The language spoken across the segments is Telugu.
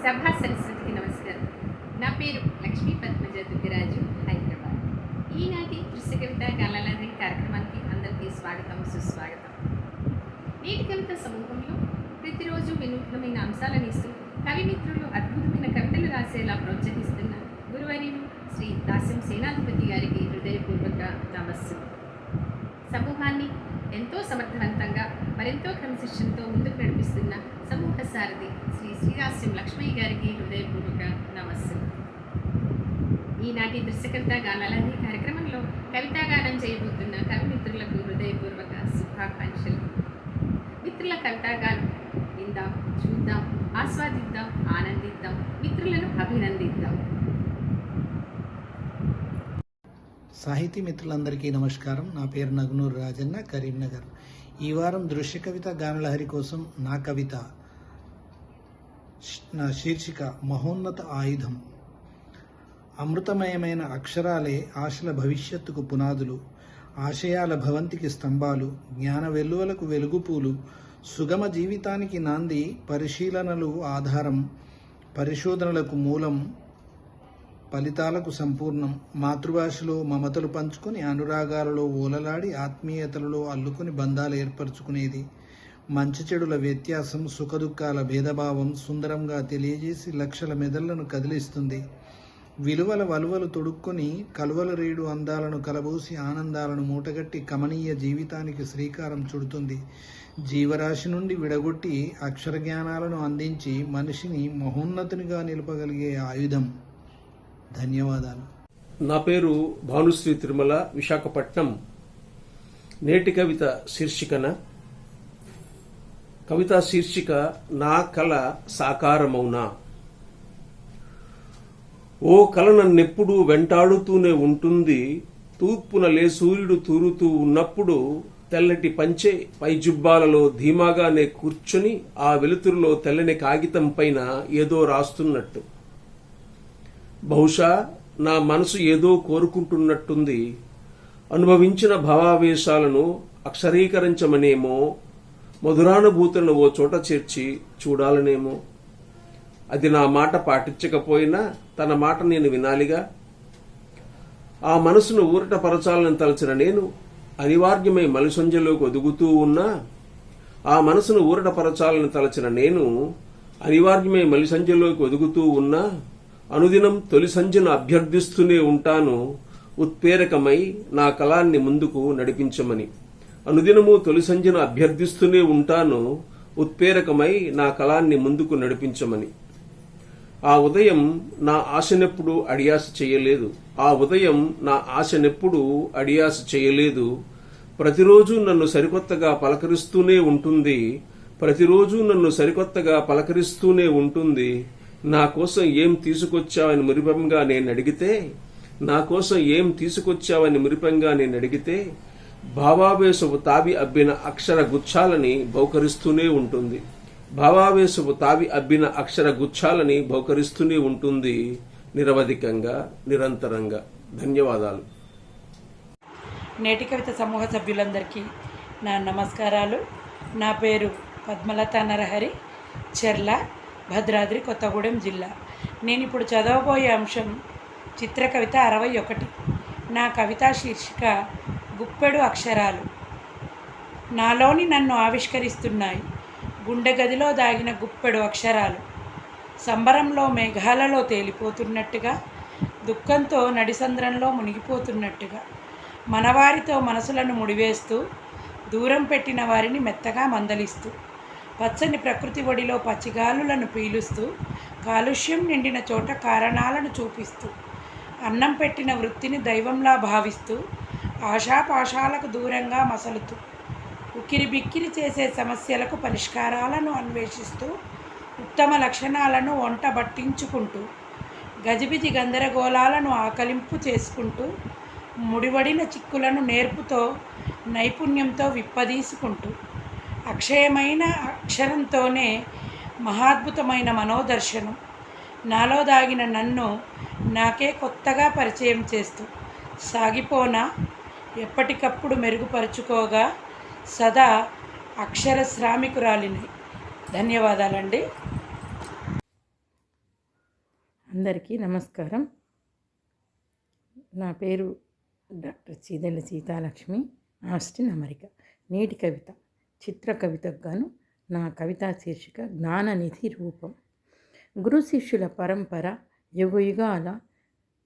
సభా సరస్వతికి నమస్కారం. నా పేరు లక్ష్మీ పద్మజ దుగ్గరాజు, హైదరాబాద్. ఈనాటి దృశ్య కవిత గానాలహరి కార్యక్రమానికి అందరికీ స్వాగతం, సుస్వాగతం. నేటి కవిత సమూహంలో ప్రతిరోజు వినూత్నమైన అంశాలను ఇస్తూ కవిమిత్రులు అద్భుతమైన కవితలు రాసేలా ప్రోత్సహిస్తున్న గురువర్యులు శ్రీ దాస్యం సేనాధిపతి గారికి హృదయపూర్వక నమస్సు. సమూహాన్ని ఎంతో సమర్థవంతంగా మరెంతో క్రమశిక్షణతో ముందుకు నడిపిస్తున్న సమూహ సారథి శ్రీ శ్రీదాస్యం లక్ష్మయ్య గారికి హృదయపూర్వక నమస్సు. ఈనాటి దృశ్య కవిత గానాలహరి కార్యక్రమంలో కవితాగానం చేయబోతున్న కవిమిత్రులకు హృదయపూర్వక శుభాకాంక్షలు. మిత్రుల కవితాగానం విందాం, చూద్దాం, ఆస్వాదిద్దాం, ఆనందిద్దాం, మిత్రులను అభినందిద్దాం. సాహితీ మిత్రులందరికీ నమస్కారం. నా పేరు నగ్నూరు రాజన్న, కరీంనగర్. ఈ వారం దృశ్య కవిత గానలహరి కోసం నా శీర్షిక మహోన్నత ఆయుధం. అమృతమయమైన అక్షరాలే ఆశల భవిష్యత్తుకు పునాదులు, ఆశయాల భవంతికి స్తంభాలు, జ్ఞాన వెల్లువలకు వెలుగుపూలు, సుగమ జీవితానికి నాంది, పరిశీలనలు ఆధారం, పరిశోధనలకు మూలం, ఫలితాలకు సంపూర్ణం. మాతృభాషలో మమతలు పంచుకొని, అనురాగాలలో ఓలలాడి, ఆత్మీయతలలో అల్లుకొని బంధాలు ఏర్పరచుకునేది. మంచి చెడుల వ్యత్యాసం, సుఖదుఖాల భేదభావం సుందరంగా తెలియజేసి లక్షల మెదళ్లను కదిలిస్తుంది. విలువల వలువలు తొడుక్కొని కలువల రేడు అందాలను కలబోసి ఆనందాలను మూటగట్టి కమనీయ జీవితానికి శ్రీకారం చుడుతుంది. జీవరాశి నుండి విడగొట్టి అక్షర జ్ఞానాలను అందించి మనిషిని మహోన్నతునిగా నిలపగలిగే ఆయుధం. ధన్యవాదాలు. నా పేరు భానుశ్రీ తిరుమల, విశాఖపట్నం. నేటి కవిత శీర్షిక నా కల సాకారమౌనా. ఓ కల నన్నెప్పుడూ వెంటాడుతూనే ఉంటుంది. తూర్పున లే సూర్యుడు తూరుతూ ఉన్నప్పుడు తెల్లటి పంచె పైజుబ్బాలలో ధీమాగానే కూర్చొని ఆ వెలుతురులో తెల్లని కాగితం పైన ఏదో రాస్తున్నట్టు. బహుశా నా మనసు ఏదో కోరుకుంటున్నట్టుంది. అనుభవించిన భావావేశాలను అక్షరీకరించమనేమో, మధురానుభూతులను ఓ చోట చేర్చి చూడాలనేమో. అది నా మాట పాటించకపోయినా తన మాట నేను వినాలిగా. ఆ మనసును ఊరటపరచాలని తలచిన నేను అనివార్యమై మలిసంజలోకి ఒదుగుతూ ఉన్నా. అనుదినం తొలి సంధ్యను అభ్యర్థిస్తూనే ఉంటాను, ఉత్ప్రేరకమై నా కళాన్ని ముందుకు నడిపించమని. అనుదినము తొలి సంధ్యను అభ్యర్థిస్తూనే ఉంటాను, ఉత్ప్రేరకమై నా కళాన్ని ముందుకు నడిపించమని. ఆ ఉదయం నా ఆశనెప్పుడు అడియాస చేయలేదు. ప్రతిరోజు నన్ను సరికొత్తగా పలకరిస్తూనే ఉంటుంది. నా కోసం ఏం తీసుకొచ్చావని మురిపంగా నేను అడిగితే భావావేశపు తావి అబ్బిన అక్షర గుచ్ఛాలని బహుకరిస్తూనే ఉంటుంది నిరవధికంగా, నిరంతరంగా. ధన్యవాదాలు. నేటి కవిత సమూహ సభ్యులందరికీ నా నమస్కారాలు. నా పేరు పద్మలత నరహరి, చెర్ల, భద్రాద్రి కొత్తగూడెం జిల్లా. నేను ఇప్పుడు చదవబోయే అంశం చిత్రకవిత 61. నా కవితా శీర్షిక గుప్పెడు అక్షరాలు. నాలోని నన్ను ఆవిష్కరిస్తున్నాయి గుండె గదిలో దాగిన గుప్పెడు అక్షరాలు. సంబరంలో మేఘాలలో తేలిపోతున్నట్టుగా, దుఃఖంతో నడిసంద్రంలో మునిగిపోతున్నట్టుగా, మనవారితో మనసులను ముడివేస్తూ, దూరం పెట్టిన వారిని మెత్తగా మందలిస్తూ, పచ్చని ప్రకృతి ఒడిలో పచ్చిగాలులను పీలుస్తూ, కాలుష్యం నిండిన చోట కారణాలను చూపిస్తూ, అన్నం పెట్టిన వృత్తిని దైవంలా భావిస్తూ, ఆశాపాశాలకు దూరంగా మసలుతూ, ఉక్కిరి బిక్కిరి చేసే సమస్యలకు పరిష్కారాలను అన్వేషిస్తూ, ఉత్తమ లక్షణాలను వంట బట్టించుకుంటూ, గజిబిజి గందరగోళాలను ఆకలింపు చేసుకుంటూ, ముడివడిన చిక్కులను నేర్పుతో నైపుణ్యంతో విప్పదీసుకుంటూ, అక్షయమైన అక్షరంతోనే మహాద్భుతమైన మనోదర్శనం, నాలో దాగిన నన్ను నాకే కొత్తగా పరిచయం చేస్తూ సాగిపోనా, ఎప్పటికప్పుడు మెరుగుపరుచుకోగా సదా అక్షర శ్రామికురాలిని. ధన్యవాదాలండి. అందరికీ నమస్కారం. నా పేరు డాక్టర్ చీదెళ్ళ సీతాలక్ష్మి, ఆస్టిన్, అమెరికా. నేటి కవిత చిత్ర కవితకు గాను నా కవితా శీర్షిక జ్ఞాననిధి రూపం. గురు శిష్యుల పరంపర యుగయుగాల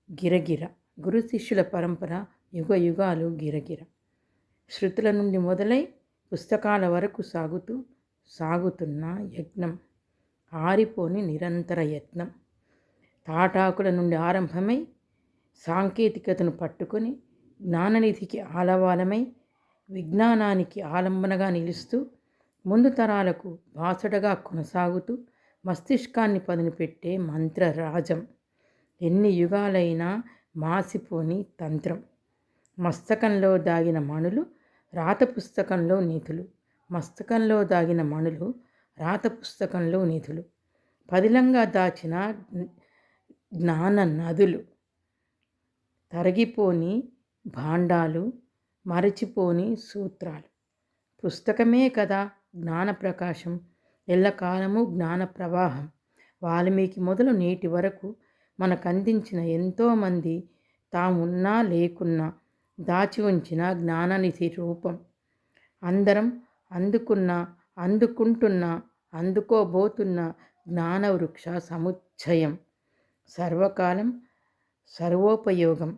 గిరగిర. గురు శిష్యుల పరంపర యుగయుగాలు గిరగిర. శృతుల నుండి మొదలై పుస్తకాల వరకు సాగుతున్న యజ్ఞం, ఆరిపోని నిరంతర యత్నం. తాటాకుల నుండి ఆరంభమై సాంకేతికతను పట్టుకొని జ్ఞాననిధికి ఆలవాలమై విజ్ఞానానికి ఆలంబనగా నిలుస్తూ ముందు తరాలకు బాసటగా కొనసాగుతూ మస్తిష్కాన్ని పదును పెట్టే మంత్రరాజం. ఎన్ని యుగాలైనా మాసిపోని తంత్రం. మస్తకంలో దాగిన మణులు రాత పుస్తకంలో నిధులు. మస్తకంలో దాగిన మణులు రాత పుస్తకంలో నిధులు. పదిలంగా దాచిన జ్ఞాన నదులు. తరిగిపోని భాండాలు, మరచిపోని సూత్రాలు. పుస్తకమే కదా జ్ఞాన ప్రకాశం, ఎల్లకాలము జ్ఞాన ప్రవాహం. వాల్మీకి మొదలు నేటి వరకు మనకందించిన ఎంతోమంది తామున్నా లేకున్నా దాచి ఉంచిన జ్ఞాననిధి రూపం. అందరం అందుకుంటున్న అందుకోబోతున్న జ్ఞానవృక్ష సముచ్చయం. సర్వకాలం సర్వోపయోగం.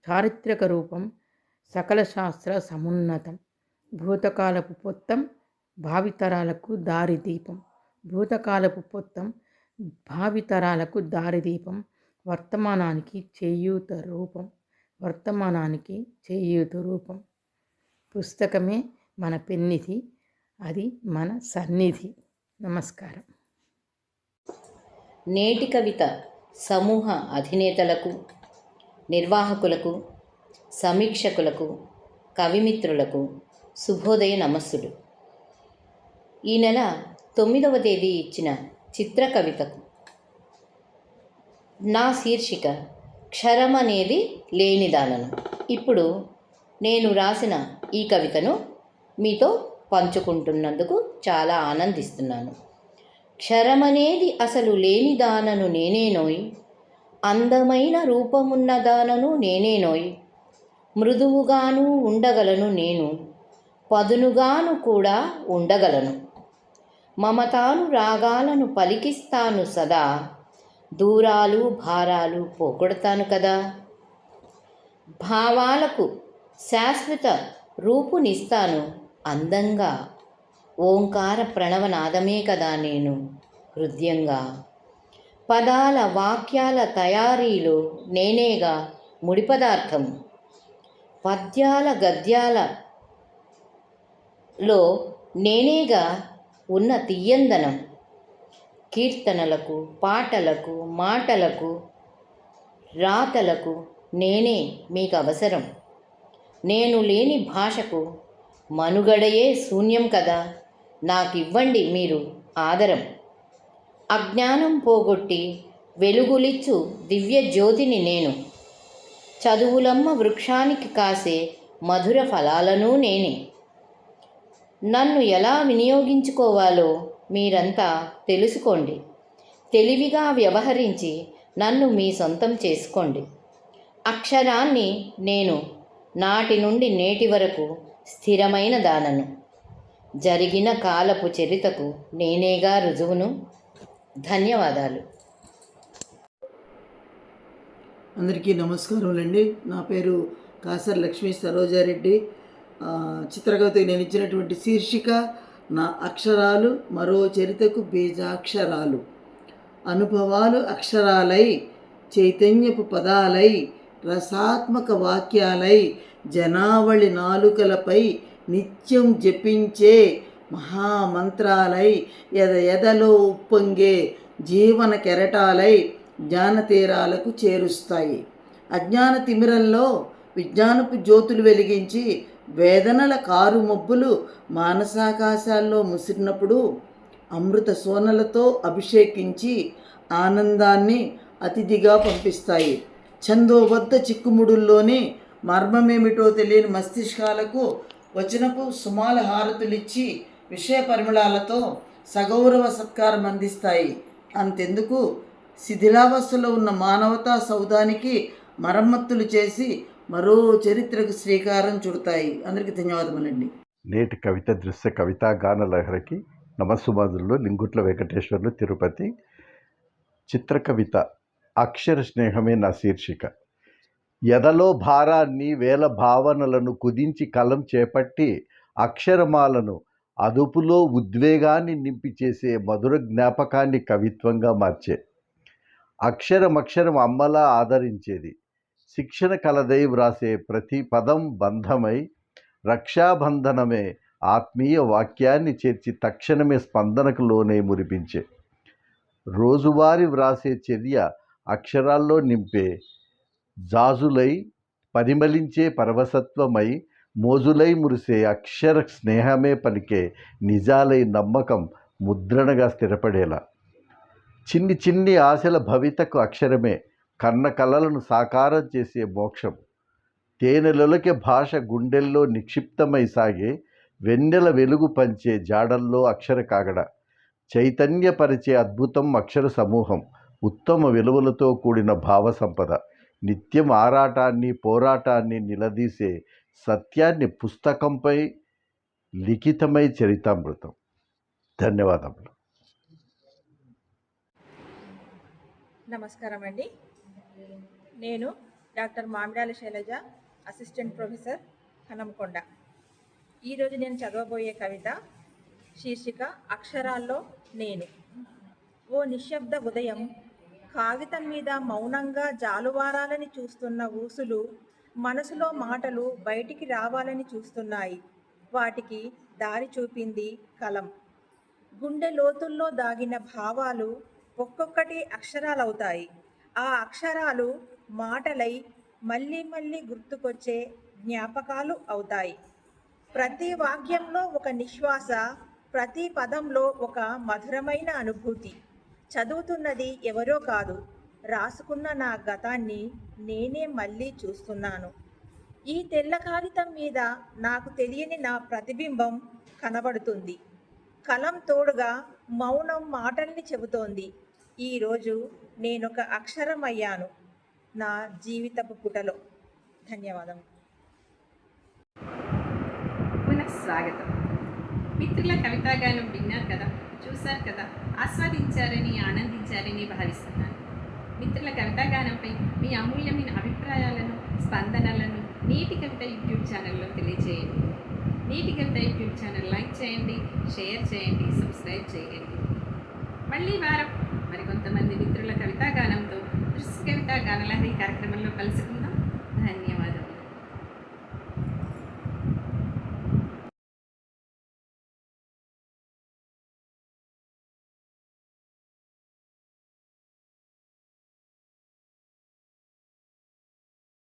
చారిత్రక రూపం, సకల శాస్త్ర సమున్నతం. భూతకాలపు పొత్తం, భావితరాలకు దారిదీపం. వర్తమానానికి చేయూత రూపం. పుస్తకమే మన పెన్నిధి, అది మన సన్నిధి. నమస్కారం. నేటి కవిత సమూహ అధినేతలకు, నిర్వాహకులకు, సమీక్షకులకు, కవిమిత్రులకు శుభోదయ నమస్సులు. ఈ నెల 9వ తేదీ ఇచ్చిన చిత్ర కవితకు నా శీర్షిక క్షరమనేది లేనిదానను. ఇప్పుడు నేను రాసిన ఈ కవితను మీతో పంచుకుంటున్నందుకు చాలా ఆనందిస్తున్నాను. క్షరమనేది అసలు లేనిదానను నేనేనోయ్, అందమైన రూపమున్నదానను నేనేనోయ్, మృదువుగాను ఉండగలను నేను, పదునుగాను కూడా ఉండగలను, మమతాను రాగాలను పలికిస్తాను సదా, దూరాలు భారాలు పోగొడతాను కదా, భావాలకు శాశ్వత రూపునిస్తాను అందంగా, ఓంకార ప్రణవనాదమే కదా నేను హృదయంగా, పదాల వాక్యాల తయారీలో నేనేగా ముడి పదార్థం, పద్యాల గద్యాలలో నేనేగా ఉన్న తీయందనం, కీర్తనలకు పాటలకు మాటలకు రాతలకు నేనే మీకు అవసరం, నేను లేని భాషకు మనుగడయే శూన్యం కదా, నాకివ్వండి మీరు ఆదరం, అజ్ఞానం పోగొట్టి వెలుగులిచ్చు దివ్య జ్యోతిని నేను, చదువులమ్మ వృక్షానికి కాసే మధుర ఫలాలను నేనే. నన్ను ఎలా వినియోగించుకోవాలో మీరంతా తెలుసుకోండి, తెలివిగా వ్యవహరించి నన్ను మీ సొంతం చేసుకోండి. అక్షరాన్ని నేను నాటి నుండి నేటి వరకు స్థిరమైన దానను, జరిగిన కాలపు చరితకు నేనేగా రుజువును. ధన్యవాదాలు. అందరికీ నమస్కారములండి. నా పేరు కాసర్ లక్ష్మీ సరోజారెడ్డి. చిత్రకవితకు నేను ఇచ్చినటువంటి శీర్షిక నా అక్షరాలు మరో చరితకు బీజాక్షరాలు. అనుభవాలు అక్షరాలై, చైతన్యపు పదాలై, రసాత్మక వాక్యాలై, జనావళి నాలుకలపై నిత్యం జపించే మహామంత్రాలై, ఎదలో ఉప్పొంగే జీవన కెరటాలై జ్ఞానతీరాలకు చేరుస్తాయి. అజ్ఞాన తిమిరంలో విజ్ఞానపు జ్యోతులు వెలిగించి వేదనల కారు మబ్బులు మానసాకాశాల్లో ముసిరినప్పుడు అమృత సోనలతో అభిషేకించి ఆనందాన్ని అతిథిగా పంపిస్తాయి. ఛందోబద్ధ చిక్కుముడుల్లోని మర్మమేమిటో తెలియని మస్తిష్కాలకు వచనపు సుమాల హారతులిచ్చి విషయ పరిమళాలతో సగౌరవ సత్కారం అందిస్తాయి. అంతెందుకు శిథిలావస్థలో ఉన్న మానవతా సౌధానికి మరమ్మతులు చేసి మరో చరిత్రకు శ్రీకారం చుడతాయి. అందరికీ ధన్యవాదములండి. నేటి కవిత దృశ్య కవితా గాన లహరికి నమస్సుమాదులు లింగుట్ల వెంకటేశ్వర్లు తిరుపతి. చిత్రకవిత అక్షర స్నేహమే నా శీర్షిక. ఎదలో భారాన్ని వేల భావనలను కుదించి కలం చేపట్టి అక్షరమాలను అదుపులో ఉద్వేగాన్ని నింపి చేసే మధుర జ్ఞాపకాన్ని కవిత్వంగా మార్చే అక్షరం అమ్మలా ఆదరించేది. శిక్షణ కలదై వ్రాసే ప్రతి పదం బంధమై రక్షాబంధనమే ఆత్మీయ వాక్యాన్ని చేర్చి తక్షణమే స్పందనకు లోనే మురిపించే రోజువారీ వ్రాసే చర్య అక్షరాల్లో నింపే జాజులై పరిమళించే పరవసత్వమై మోజులై మురిసే అక్షర స్నేహమే పలికే నిజాలై నమ్మకం ముద్రణగా స్థిరపడేలా చిన్ని చిన్ని ఆశల భవితకు అక్షరమే కన్న కలలను సాకారం చేసే మోక్షం. తేనెలొలకే భాష గుండెల్లో నిక్షిప్తమై సాగే వెన్నెల వెలుగు పంచే జాడల్లో అక్షర కాగడ చైతన్యపరిచే అద్భుతం అక్షర సమూహం. ఉత్తమ విలువలతో కూడిన భావ సంపద నిత్యం ఆరాటాన్ని పోరాటాన్ని నిలదీసే సత్యాన్ని పుస్తకంపై లిఖితమై చరితామృతం. ధన్యవాదములు. నమస్కారం అండి. నేను doctor Mamidala Shailaja, assistant professor, Hanamkonda. ఈరోజు నేను చదవబోయే కవిత శీర్షిక అక్షరాల్లో నేను. ఓ నిశ్శబ్ద ఉదయం, కాగితం మీద మౌనంగా జాలువారాలని చూస్తున్న ఊసులు మనసులో మాటలు బయటికి రావాలని చూస్తున్నాయి. వాటికి దారి చూపింది కలం. గుండె లోతుల్లో దాగిన భావాలు ఒక్కొక్కటి అక్షరాలవుతాయి. ఆ అక్షరాలు మాటలై మళ్ళీ మళ్ళీ గుర్తుకొచ్చే జ్ఞాపకాలు అవుతాయి. ప్రతి వాక్యంలో ఒక నిశ్వాస, ప్రతి పదంలో ఒక మధురమైన అనుభూతి. చదువుతున్నది ఎవరో కాదు, రాసుకున్న నా గతాన్ని నేనే మళ్ళీ చూస్తున్నాను. ఈ తెల్ల కాగితం మీద నాకు తెలియని నా ప్రతిబింబం కనబడుతుంది. కలం తోడుగా మౌనం మాటల్ని చెబుతోంది. ఈరోజు నేనొక అక్షరం అయ్యాను నా జీవితపు పుటలో. ధన్యవాదం. పునఃస్వాగతం. మిత్రుల కవితాగానం విన్నారు కదా, చూశారు కదా, ఆస్వాదించారని ఆనందించారని భావిస్తున్నాను. మిత్రుల కవితాగానంపై మీ అమూల్యమైన అభిప్రాయాలను, స్పందనలను నీటి కవిత యూట్యూబ్ ఛానల్లో తెలియజేయండి. నీటి కవిత యూట్యూబ్ ఛానల్ లైక్ చేయండి, షేర్ చేయండి, సబ్స్క్రైబ్ చేయండి. మళ్ళీ వారం మరికొంతమంది మిత్రుల కవితాగానంతో దృశ్య కవితా గానలహరి కార్యక్రమంలో కలుసుకుందాం.